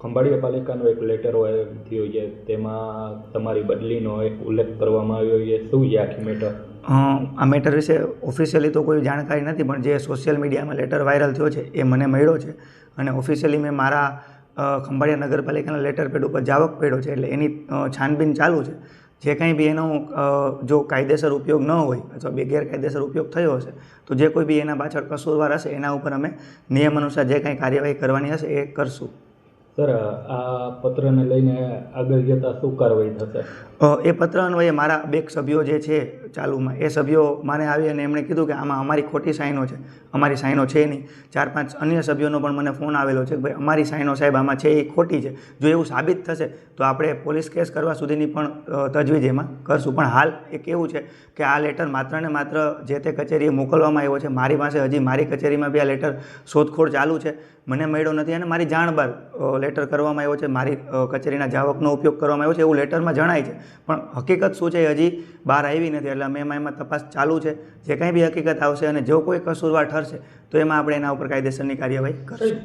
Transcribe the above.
ખંભાળિયા પાલિકાનો એક લેટર થયો છે, તેમાં તમારી બદલીનો એક ઉલ્લેખ કરવામાં આવ્યો છે. શું છે આખી મેટર? આ મેટર વિશે ઓફિશિયલી તો કોઈ જાણકારી નથી, પણ જે સોશિયલ મીડિયામાં લેટર વાયરલ થયો છે એ મને મળ્યો છે અને ઓફિશિયલી મેં મારા ખંભાળિયા નગરપાલિકાના લેટર પેડ ઉપર જાવક પડ્યો છે, એટલે એની છાનબીન ચાલુ છે. જે કંઈ બી એનો જો કાયદેસર ઉપયોગ ન હોય અથવા બે ગેરકાયદેસર ઉપયોગ થયો હશે તો જે કોઈ બી એના પાછળ કસૂરવાર હશે એના ઉપર અમે નિયમ અનુસાર જે કંઈ કાર્યવાહી કરવાની હશે એ કરશું. સર, આ પત્રને લઈને આગળ જતાં શું કાર્યવાહી થશે? એ પત્ર અન્વયે મારા બે સભ્યો જે છે ચાલુમાં, એ સભ્યો મને આવી અને એમણે કીધું કે આમાં અમારી ખોટી સાઈનો છે, અમારી સાઈનો છે નહીં. 4-5 અન્ય સભ્યોનો પણ મને ફોન આવેલો છે કે ભાઈ અમારી સાઈનો સાહેબ આમાં છે એ ખોટી છે. જો એવું સાબિત થશે તો આપણે પોલીસ કેસ કરવા સુધીની પણ તજવીજ એમાં કરશું. પણ હાલ એ કેવું છે કે આ લેટર માત્ર ને માત્ર જે તે કચેરીએ મોકલવામાં આવ્યો છે. મારી પાસે હજી મારી કચેરીમાં બી આ લેટર શોધખોળ ચાલુ છે, મને મળ્યો નથી અને મારી જાણ બહાર લેટર કરવામાં આવ્યો છે, મારી કચેરીના જાવકનો ઉપયોગ કરવામાં આવ્યો છે એવું લેટરમાં જણાય છે. પણ હકીકત શું છે એ હજી બહાર આવી નથી, એટલે અમે એમાં તપાસ ચાલુ છે. જે કંઈ બી હકીકત આવશે અને જો કોઈ કસૂરવાર ઠરશે તો એમાં આપણે એના ઉપર કાયદેસરની કાર્યવાહી કરીશું.